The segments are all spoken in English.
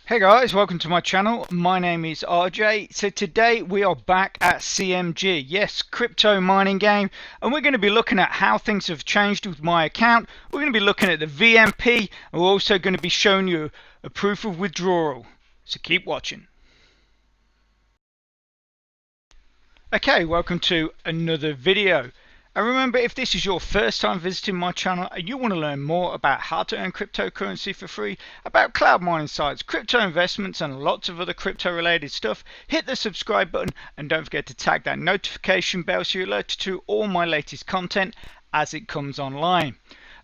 Hey guys, welcome to my channel. My name is RJ. So today we are back at CMG, yes, crypto mining game, and we're going to be looking at how things have changed with my account. We're going to be looking at the VMP, and we're also going to be showing you a proof of withdrawal. So keep watching. Okay, welcome to another video. And remember, if this is your first time visiting my channel and you want to learn more about how to earn cryptocurrency for free, about cloud mining sites, crypto investments and lots of other crypto related stuff, hit the subscribe button and don't forget to tag that notification bell so you're alerted to all my latest content as it comes online.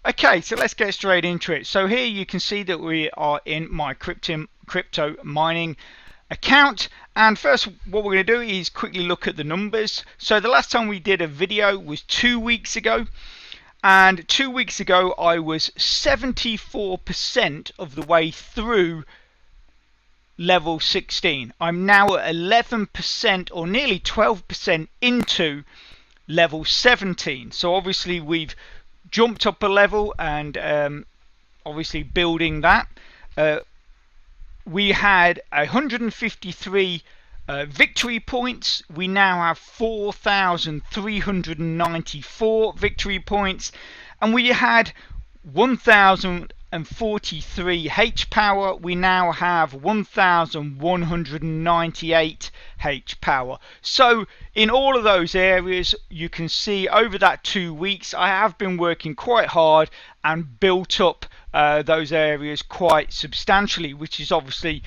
Okay, so let's get straight into it. So here you can see that we are in my crypto mining account, and first what we're going to do is quickly look at the numbers. So the last time we did a video was 2 weeks ago, and 2 weeks ago I was 74% of the way through level 16. I'm now at 11% or nearly 12% into level 17. So obviously we've jumped up a level, and obviously building that. We had 153 victory points. We now have 4,394 victory points, and we had 1,043 H power. We now have 1,198 H power. So in all of those areas, you can see over that 2 weeks I have been working quite hard and built up those areas quite substantially, which is obviously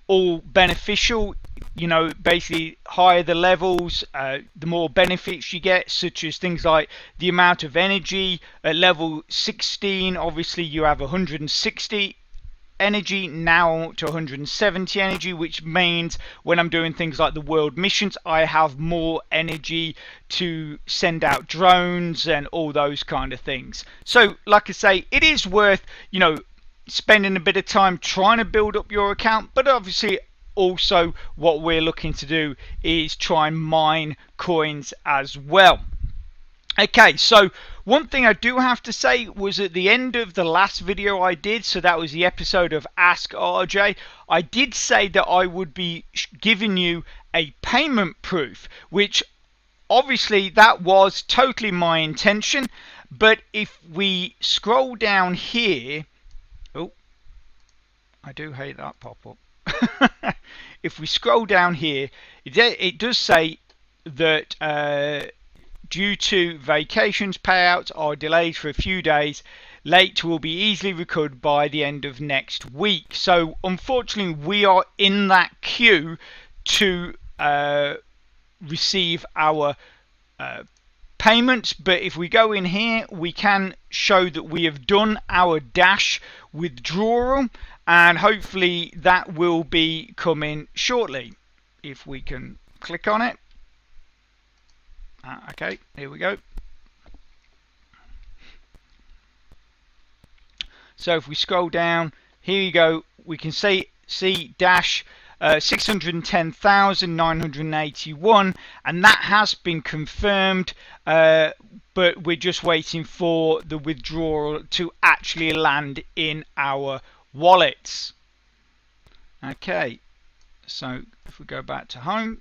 all beneficial. You know, basically higher the levels, the more benefits you get, such as things like the amount of energy. At level 16 obviously you have 160 energy, now to 170 energy, which means when I'm doing things like the world missions I have more energy to send out drones and all those kind of things. So like I say, it is worth, you know, spending a bit of time trying to build up your account, but obviously also what we're looking to do is try and mine coins as well. Okay, so one thing I do have to say was at the end of the last video I did, so that was the episode of Ask RJ, I did say that I would be giving you a payment proof, which obviously that was totally my intention. But if we scroll down here, oh, I do hate that pop-up. If we scroll down here, it does say that due to vacations, payouts are delayed for a few days. Late will be easily recovered by the end of next week. So unfortunately we are in that queue to receive our payments. But if we go in here, we can show that we have done our dash withdrawal, and hopefully that will be coming shortly. If we can click on it. Okay, here we go. So if we scroll down, here you go, we can see dash 610,981, and that has been confirmed, but we're just waiting for the withdrawal to actually land in our wallets. Okay, so if we go back to home,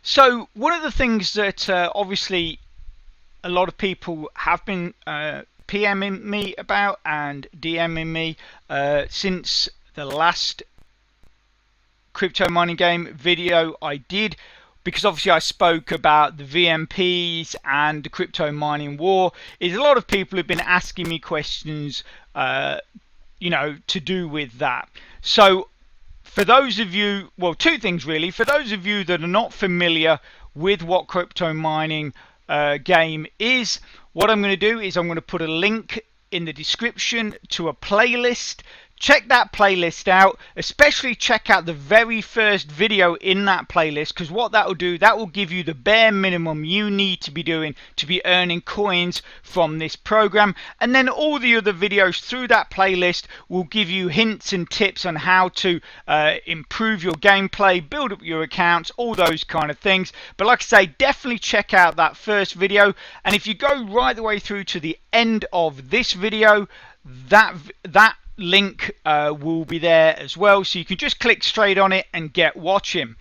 so one of the things that obviously a lot of people have been PMing me about and DMing me since the last crypto mining game video I did, because obviously I spoke about the VMPs and the crypto mining war, is a lot of people have been asking me questions you know, to do with that. So for those of you, well, two things really. For those of you that are not familiar with what crypto mining game is, what I'm going to do is I'm going to put a link in the description to a playlist check that playlist out, especially check out the very first video in that playlist, because what that will do, that will give you the bare minimum you need to be doing to be earning coins from this program. And then all the other videos through that playlist will give you hints and tips on how to improve your gameplay, build up your accounts, all those kind of things. But like I say, definitely check out that first video, and if you go right the way through to the end of this video, that link will be there as well, so you can just click straight on it and get watching.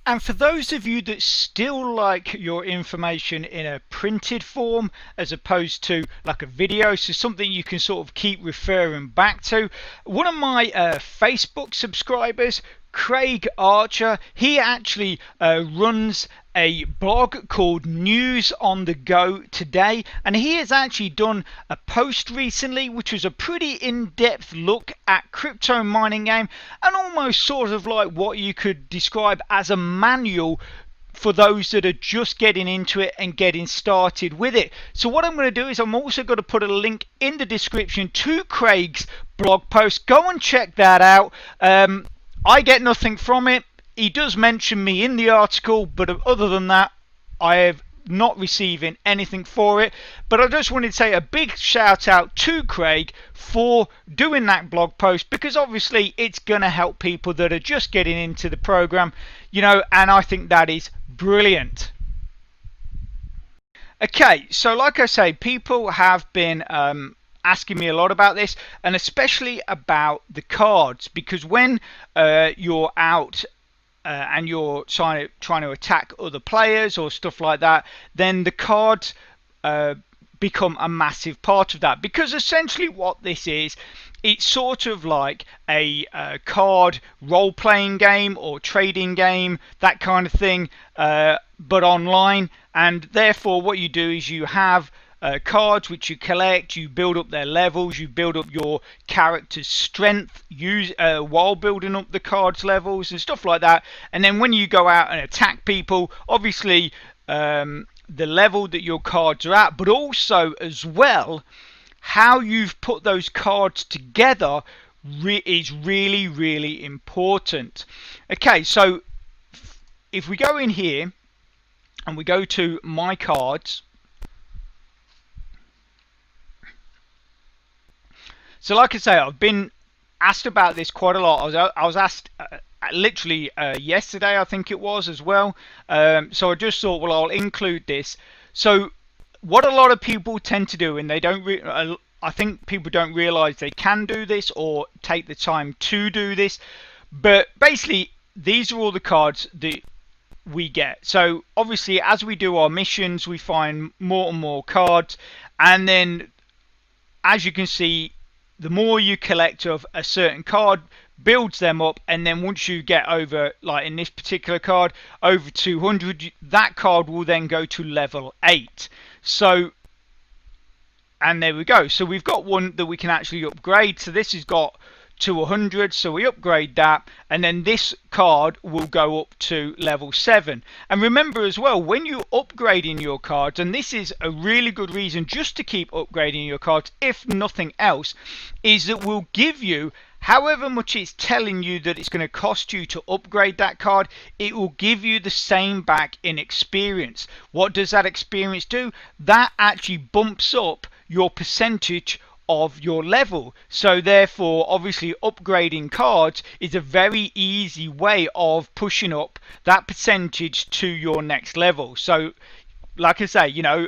And for those of you that still like your information in a printed form as opposed to like a video, so something you can sort of keep referring back to, one of my Facebook subscribers, Craig Archer, he actually runs a blog called News on the Go Today, and he has actually done a post recently which was a pretty in-depth look at CryptoMiningGame, and almost sort of like what you could describe as a manual for those that are just getting into it and getting started with it. So what I'm going to do is I'm also going to put a link in the description to Craig's blog post. Go and check that out. I get nothing from it. He does mention me in the article, but other than that, I have not receiving anything for it. But I just wanted to say a big shout out to Craig for doing that blog post, because obviously it's going to help people that are just getting into the program, you know, and I think that is brilliant. Okay, so like I say, people have been asking me a lot about this, and especially about the cards, because when you're out and you're trying to attack other players or stuff like that, then the cards become a massive part of that, because essentially what this is, it's sort of like a card role-playing game or trading game, that kind of thing, but online. And therefore what you do is you have cards which you collect, you build up their levels, you build up your character's strength while building up the cards levels and stuff like that. And then when you go out and attack people, obviously the level that your cards are at, but also as well how you've put those cards together is really, really important. Okay, so if we go in here and we go to my cards, so like I say, I've been asked about this quite a lot. I was asked literally yesterday, I think it was, as well. So I just thought, well, I'll include this. So what a lot of people tend to do, and they don't I think people don't realize they can do this or take the time to do this, but basically these are all the cards that we get. So obviously as we do our missions, we find more and more cards, and then as you can see, the more you collect of a certain card builds them up, and then once you get over, like in this particular card, over 200, that card will then go to level 8. So, and there we go. So we've got one that we can actually upgrade. So this has got to 100, so we upgrade that, and then this card will go up to level 7. And remember as well, when you're upgrading your cards, and this is a really good reason just to keep upgrading your cards, if nothing else, is that we'll give you however much it's telling you that it's going to cost you to upgrade that card, it will give you the same back in experience. What does that experience do? That actually bumps up your percentage of your level. So therefore, obviously, upgrading cards is a very easy way of pushing up that percentage to your next level. So like I say, you know,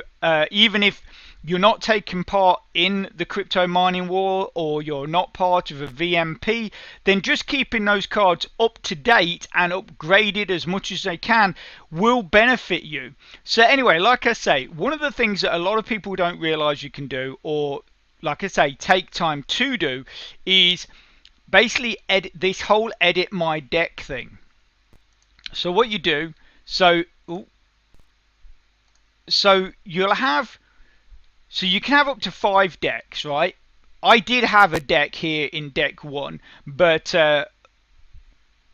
even if you're not taking part in the crypto mining war, or you're not part of a VMP, then just keeping those cards up to date and upgraded as much as they can will benefit you. So anyway, like I say, one of the things that a lot of people don't realize you can do, or like I say, take time to do, is basically edit this whole edit my deck thing. So what you do, so you'll have, so you can have up to 5 decks, right? I did have a deck here in deck 1, but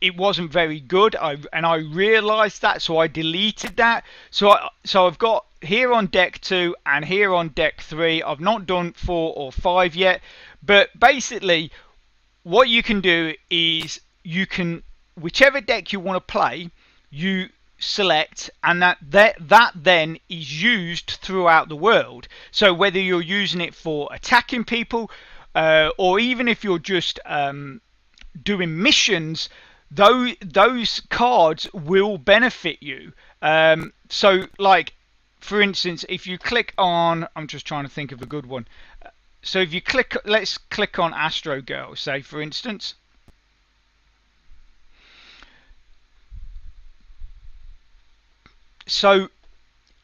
it wasn't very good, and I realized that, so I deleted that. So I've got here on deck 2 and here on deck 3. I've not done 4 or 5 yet, But basically, what you can do is you can, whichever deck you want to play, you select, and that then is used throughout the world. So whether you're using it for attacking people, or even if you're just doing missions, those cards will benefit you. So like, for instance, if you click on, I'm just trying to think of a good one. So if you click, let's click on Astro Girl, say for instance. So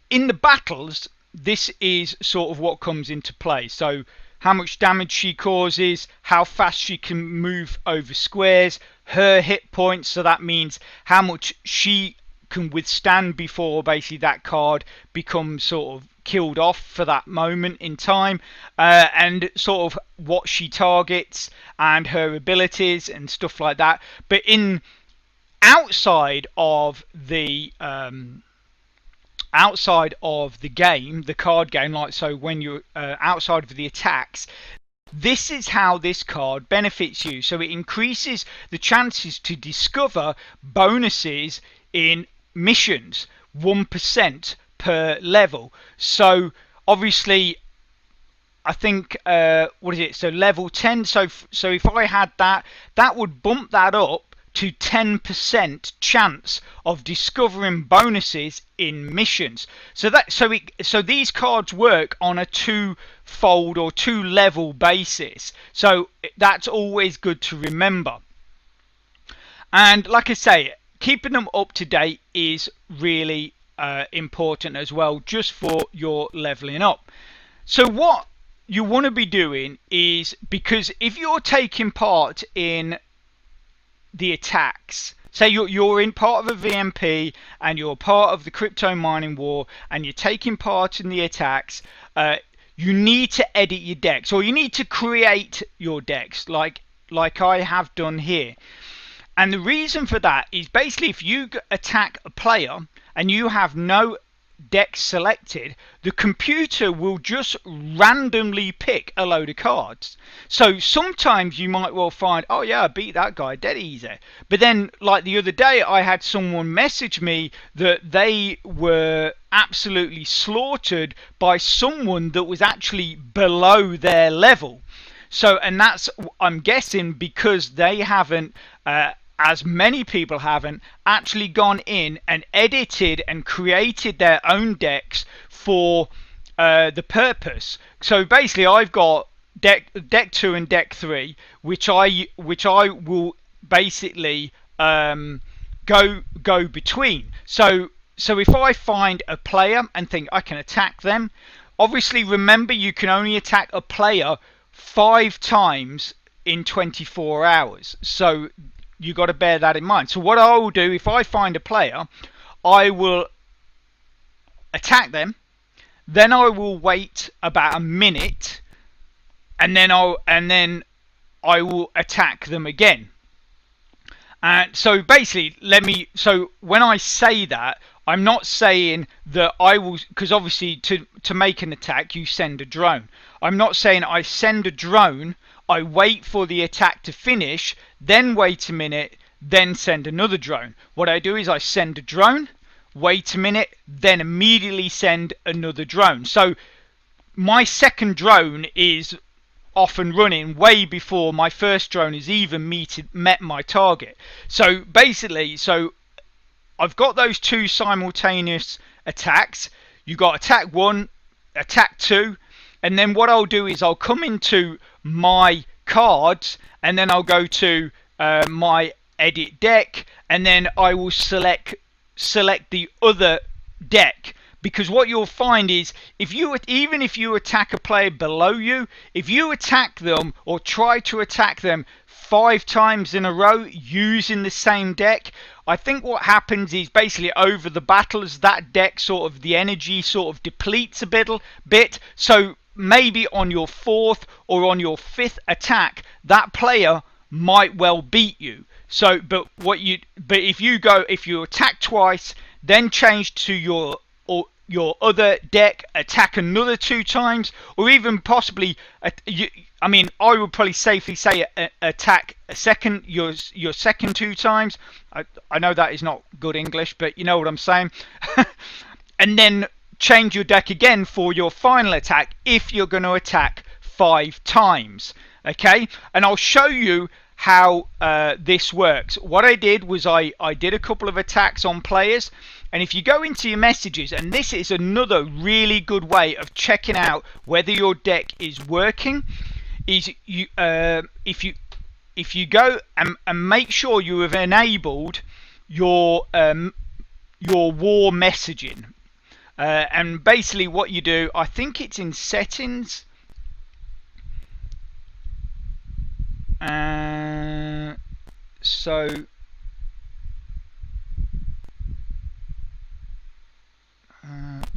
in the battles, this is sort of what comes into play. So how much damage she causes, how fast she can move over squares, her hit points, so that means how much she can withstand before basically that card becomes sort of killed off for that moment in time, and sort of what she targets and her abilities and stuff like that. But outside of the game, the card game, like, so when you're outside of the attacks, this is how this card benefits you. So it increases the chances to discover bonuses in missions 1% per level. So obviously, I think what is it? So level 10. So if I had that, that would bump that up to 10% chance of discovering bonuses in missions. So these cards work on a two-fold or two-level basis. So that's always good to remember. And like I say, keeping them up to date is really important as well, just for your leveling up. So what you want to be doing is, because if you're taking part in the attacks, say you're in part of a VMP and you're part of the crypto mining war and you're taking part in the attacks, you need to edit your decks, or you need to create your decks like I have done here. And the reason for that is basically, if you attack a player and you have no deck selected, the computer will just randomly pick a load of cards. So sometimes you might well find, oh yeah, I beat that guy dead easy. But then, like the other day, I had someone message me that they were absolutely slaughtered by someone that was actually below their level. So, and that's, I'm guessing, because they haven't, as many people haven't, actually gone in and edited and created their own decks for the purpose. So basically, I've got deck 2 and deck 3, which I will basically go between. So if I find a player and think I can attack them, obviously remember you can only attack a player 5 times in 24 hours. So you got to bear that in mind. So what I will do, if I find a player, I will attack them, then I will wait about a minute, and then I will attack them again. And so basically, so when I say that, I'm not saying that I will, because obviously to make an attack you send a drone. I'm not saying I send a drone, I wait for the attack to finish, then wait a minute, then send another drone. What I do is I send a drone, wait a minute, then immediately send another drone. So my second drone is off and running way before my first drone has even met my target. So basically, I've got those two simultaneous attacks. You got attack 1, attack 2, and then what I'll do is I'll come into my cards, and then I'll go to my edit deck, and then I will select the other deck. Because what you'll find is, even if you attack a player below you, if you attack them or try to attack them 5 times in a row using the same deck, I think what happens is basically over the battles, that deck sort of, the energy sort of depletes a bit. So maybe on your 4th or on your 5th attack, that player might well beat you. So, but if you attack twice, then change to your your other deck, attack another 2 times, or even possibly, I mean, I would probably safely say attack your second 2 times. I know that is not good English, but you know what I'm saying. And then change your deck again for your final attack if you're going to attack 5 times. Okay, and I'll show you how this works. What I did was I did a couple of attacks on players, and if you go into your messages, and this is another really good way of checking out whether your deck is working, is you if you go and make sure you have enabled your war messaging, and basically what you do, I think it's in settings. So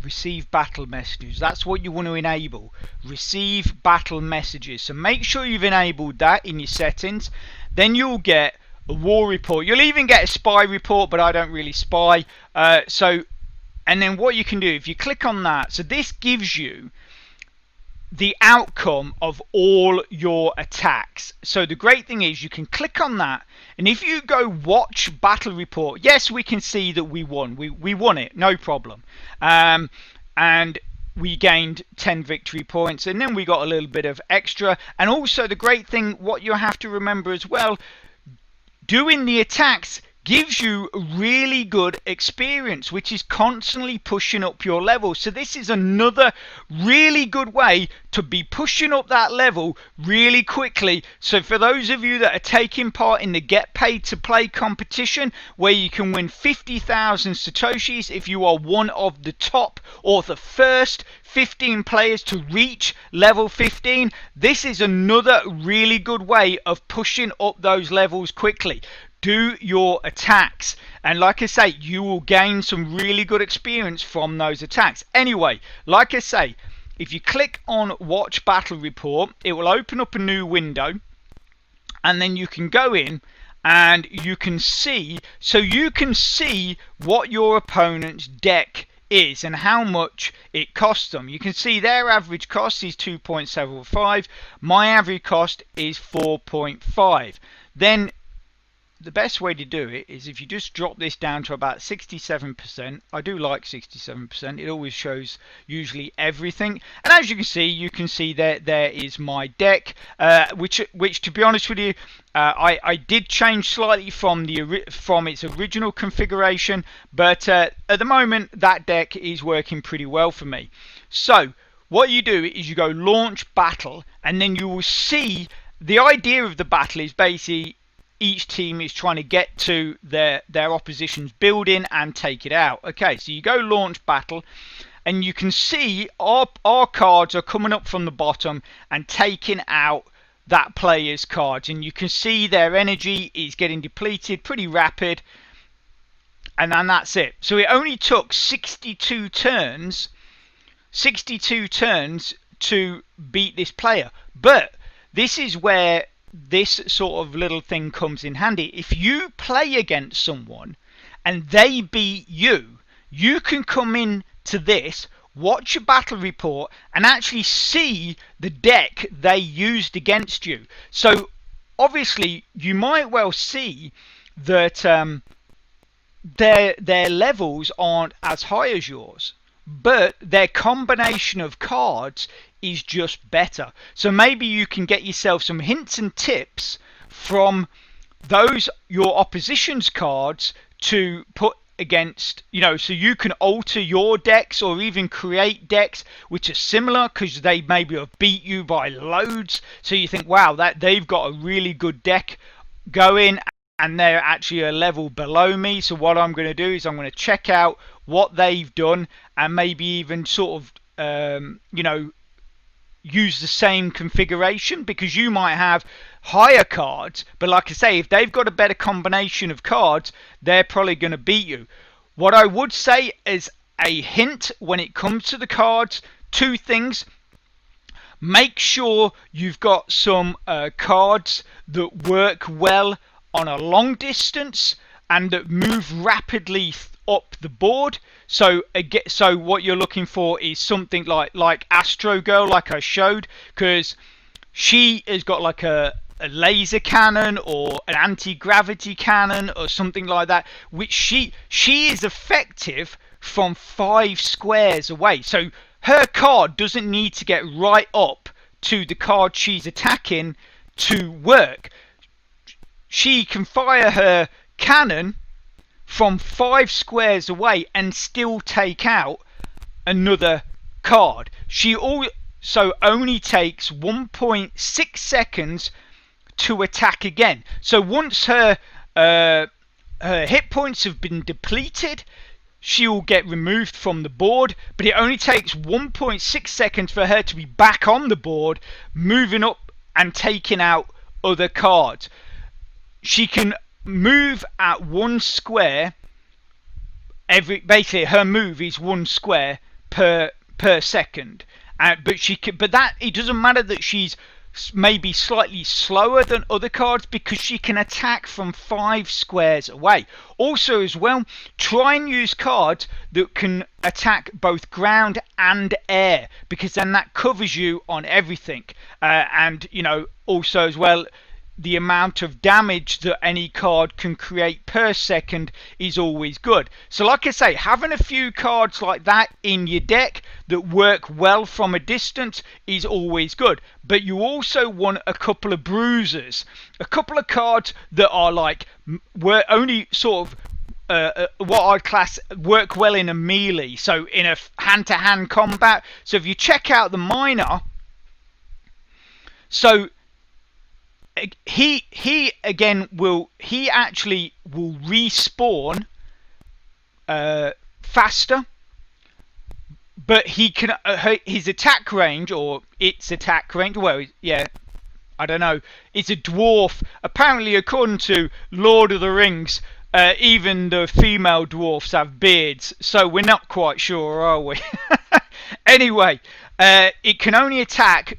receive battle messages, that's what you want to enable. Receive battle messages. So make sure you've enabled that in your settings. Then you'll get a war report. You'll even get a spy report, but I don't really spy. And then what you can do, if you click on that, so this gives you the outcome of all your attacks. So the great thing is you can click on that, and if you go watch battle report, yes, we can see that we won. We won it, no problem. And we gained 10 victory points, and then we got a little bit of extra. And also the great thing, what you have to remember as well, doing the attacks gives you really good experience, which is constantly pushing up your level. So this is another really good way to be pushing up that level really quickly. So for those of you that are taking part in the get paid to play competition, where you can win 50,000 satoshis if you are one of the top or the first 15 players to reach level 15, this is another really good way of pushing up those levels quickly. Do your attacks, and like I say, you will gain some really good experience from those attacks. Anyway, like I say, if you click on watch battle report, it will open up a new window, and then you can go in and you can see, so you can see what your opponent's deck is and how much it costs them. You can see their average cost is 2.75, my average cost is 4.5. Then the best way to do it is if you just drop this down to about 67%. I do like 67%. It always shows usually everything. And as you can see that there is my deck, which to be honest with you, I did change slightly from its original configuration, but at the moment that deck is working pretty well for me. So what you do is you go launch battle, and then you will see the idea of the battle is basically each team is trying to get to their opposition's building and take it out. Okay, so you go launch battle, and you can see our cards are coming up from the bottom and taking out that player's cards, and you can see their energy is getting depleted pretty rapid, and then that's it. So it only took 62 turns to beat this player, but this is where this sort of little thing comes in handy. If you play against someone and they beat you, you can come in to this, watch your battle report, and actually see the deck they used against you. So obviously you might well see that their levels aren't as high as yours, but their combination of cards is just better. So maybe you can get yourself some hints and tips from your opposition's cards to put against, so you can alter your decks or even create decks which are similar because they maybe have beat you by loads. So you think, wow, that they've got a really good deck going and they're actually a level below me. So what I'm going to do is I'm going to check out what they've done and maybe even sort of use the same configuration, because you might have higher cards, but like I say, if they've got a better combination of cards, they're probably going to beat you. What I would say is a hint when it comes to the cards, 2 things. Make sure you've got some cards that work well on a long distance and that move rapidly up the board. So what you're looking for is something like Astro Girl, like I showed, because she has got like a laser cannon or an anti-gravity cannon or something like that, which she is effective from 5 squares away. So her card doesn't need to get right up to the card she's attacking to work. She can fire her cannon from 5 squares away and still take out another card. She also only takes 1.6 seconds to attack again. So once her hit points have been depleted, she will get removed from the board, but it only takes 1.6 seconds for her to be back on the board, moving up and taking out other cards. She can move at 1 square basically her move is 1 square per second, but that it doesn't matter that she's maybe slightly slower than other cards, because she can attack from 5 squares away. Also as well, try and use cards that can attack both ground and air, because then that covers you on everything. And you know, also as well, the amount of damage that any card can create per second is always good. So like I say, having a few cards like that in your deck that work well from a distance is always good. But you also want a couple of bruisers, a couple of cards that are like only sort of what I'd class work well in a melee, so in a hand-to-hand combat. So if you check out the miner, so he actually will respawn faster, but he can his attack range, or its attack range, well, yeah, I don't know, it's a dwarf apparently, according to Lord of the Rings. Even the female dwarfs have beards, so we're not quite sure, are we? Anyway, it can only attack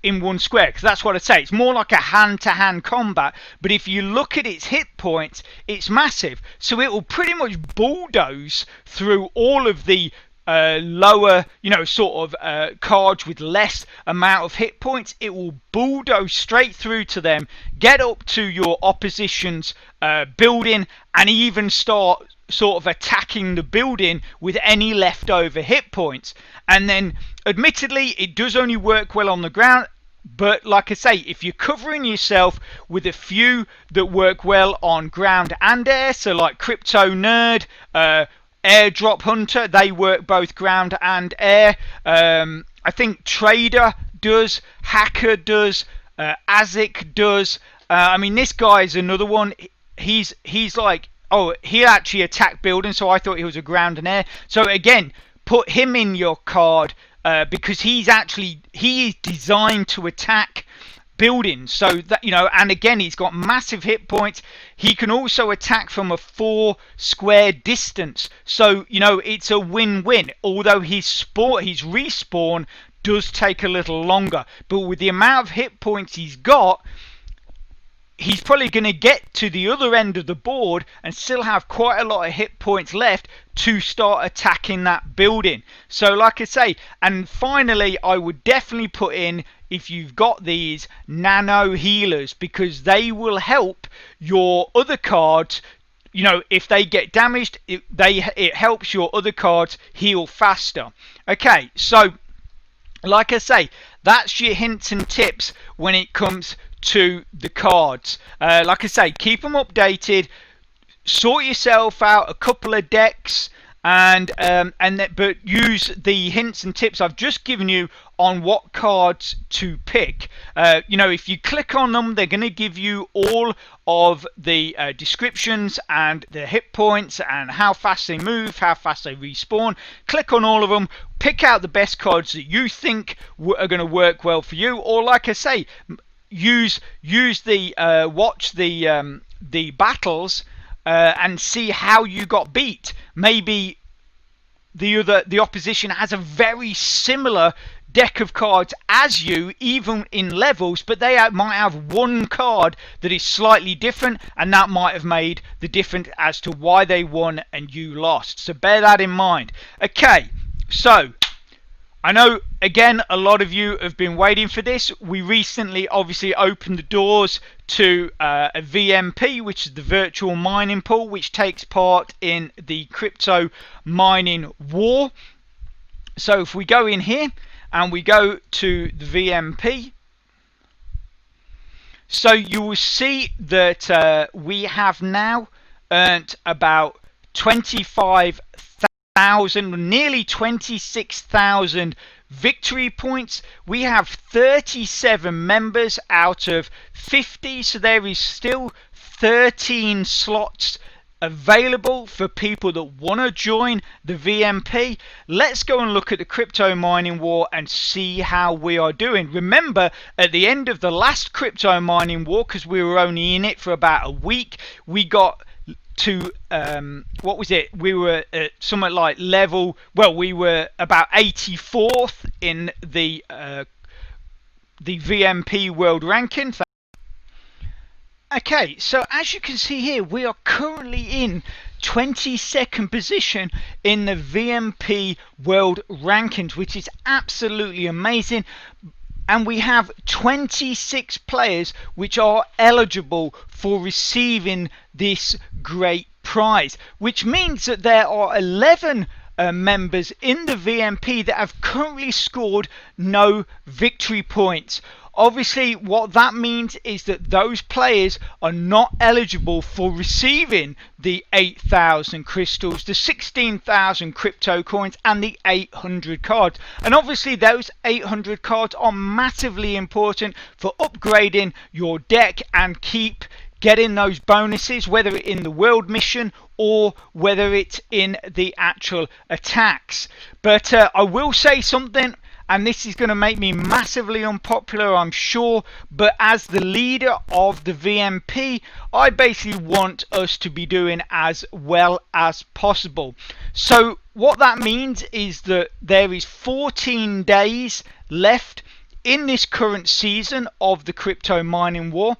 in 1 square, because that's what I say. It's more like a hand-to-hand combat, but if you look at its hit points, it's massive. So it will pretty much bulldoze through all of the lower, you know, sort of cards with less amount of hit points. It will bulldoze straight through to them, get up to your opposition's building, and even start sort of attacking the building with any leftover hit points. And then admittedly it does only work well on the ground, but like I say, if you're covering yourself with a few that work well on ground and air, so like Crypto Nerd, Airdrop Hunter, they work both ground and air. I think Trader does, Hacker does, Azik does. I mean, this guy's another one. He's like, oh, he actually attacked buildings, so I thought he was a ground and air. So again, put him in your card, because he is designed to attack buildings. So that, you know, and again, he's got massive hit points. He can also attack from a 4 square distance. So, you know, it's a win-win. Although his respawn does take a little longer, but with the amount of hit points he's got, he's probably going to get to the other end of the board and still have quite a lot of hit points left to start attacking that building. So like I say, and finally, I would definitely put in, if you've got these, nano healers, because they will help your other cards. You know, if they get damaged, it helps your other cards heal faster. Okay, so like I say, that's your hints and tips when it comes to the cards. Like I say, keep them updated, sort yourself out a couple of decks, but use the hints and tips I've just given you on what cards to pick. You know, if you click on them, they're going to give you all of the descriptions and the hit points and how fast they move, how fast they respawn. Click on all of them, pick out the best cards that you think are going to work well for you, or like I say, use the watch the battles and see how you got beat. Maybe the opposition has a very similar deck of cards as you, even in levels, but they might have one card that is slightly different, and that might have made the difference as to why they won and you lost. So bear that in mind. Okay, so I know, again, a lot of you have been waiting for this. We recently obviously opened the doors to a VMP, which is the virtual mining pool, which takes part in the crypto mining war. So if we go in here and we go to the VMP, so you will see that we have now earned about 25,000, nearly 26,000 victory points. We have 37 members out of 50, so there is still 13 slots available for people that want to join the VMP. Let's go and look at the crypto mining war and see how we are doing. Remember, at the end of the last crypto mining war, because we were only in it for about a week, we got to what was it, we were at somewhat like level, well, we were about 84th in the VMP world ranking. Okay, so as you can see here, we are currently in 22nd position in the VMP world rankings, which is absolutely amazing. And we have 26 players which are eligible for receiving this great prize, which means that there are 11 members in the VMP that have currently scored no victory points. Obviously, what that means is that those players are not eligible for receiving the 8,000 crystals, the 16,000 crypto coins, and the 800 cards. And obviously, those 800 cards are massively important for upgrading your deck and keep getting those bonuses, whether it's in the world mission or whether it's in the actual attacks. But I will say something, and this is going to make me massively unpopular, I'm sure, but as the leader of the VMP, I basically want us to be doing as well as possible. So what that means is that there is 14 days left in this current season of the crypto mining war.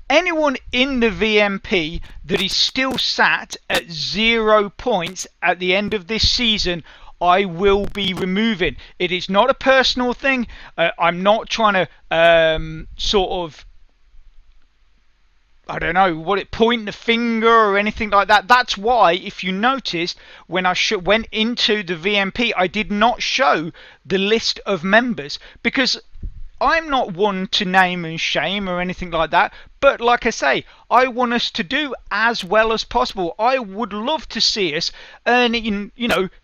Anyone in the VMP that is still sat at 0 points at the end of this season, I will be removing. It is not a personal thing. I'm not trying to sort of, I don't know, point the finger or anything like that. That's why, if you noticed, when I went into the VMP, I did not show the list of members, because I'm not one to name and shame or anything like that, but like I say, I want us to do as well as possible. I would love to see us earning,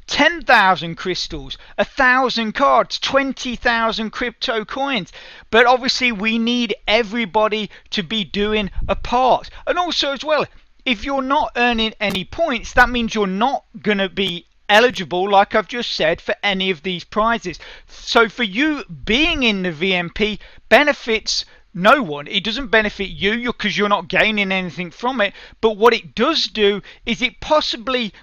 10,000 crystals, 1,000 cards, 20,000 crypto coins. But obviously we need everybody to be doing a part. And also as well, if you're not earning any points, that means you're not going to be eligible, like I've just said, for any of these prizes. So for you, being in the VMP benefits no one. It doesn't benefit you because you're not gaining anything from it. But what it does do is it possibly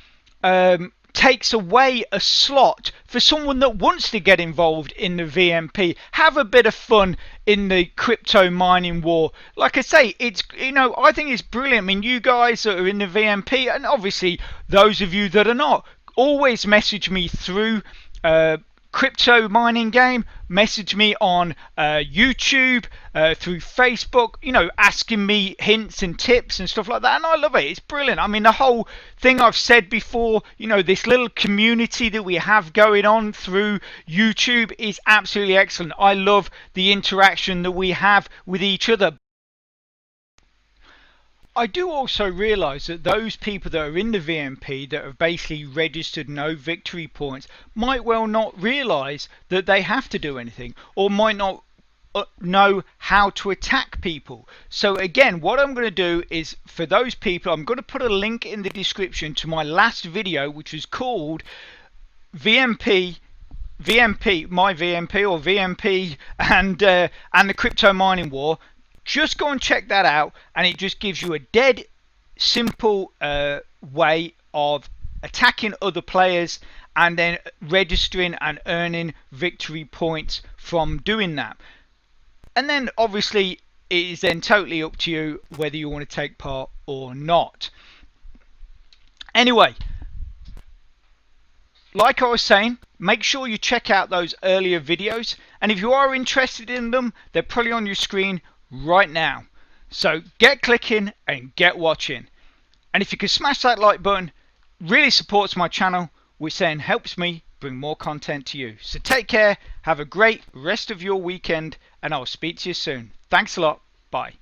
takes away a slot for someone that wants to get involved in the VMP, have a bit of fun in the crypto mining war. Like I say, it's, I think it's brilliant. I mean, you guys that are in the VMP, and obviously those of you that are not, always message me through CryptoMiningGame, message me on YouTube, through Facebook, asking me hints and tips and stuff like that, and I love it. It's brilliant. I mean, the whole thing I've said before, this little community that we have going on through YouTube is absolutely excellent. I love the interaction that we have with each other. I do also realise that those people that are in the VMP that have basically registered no victory points might well not realise that they have to do anything, or might not know how to attack people. So again, what I'm going to do is, for those people, I'm going to put a link in the description to my last video, which was called VMP, my VMP, or VMP and the crypto mining war. Just go and check that out, and it just gives you a dead simple way of attacking other players and then registering and earning victory points from doing that. And then obviously it is then totally up to you whether you want to take part or not. Anyway, like I was saying, make sure you check out those earlier videos, and if you are interested in them, they're probably on your screen right now. So get clicking and get watching. And if you can smash that like button, really supports my channel, which then helps me bring more content to you. So take care, have a great rest of your weekend, and I'll speak to you soon. Thanks a lot, bye.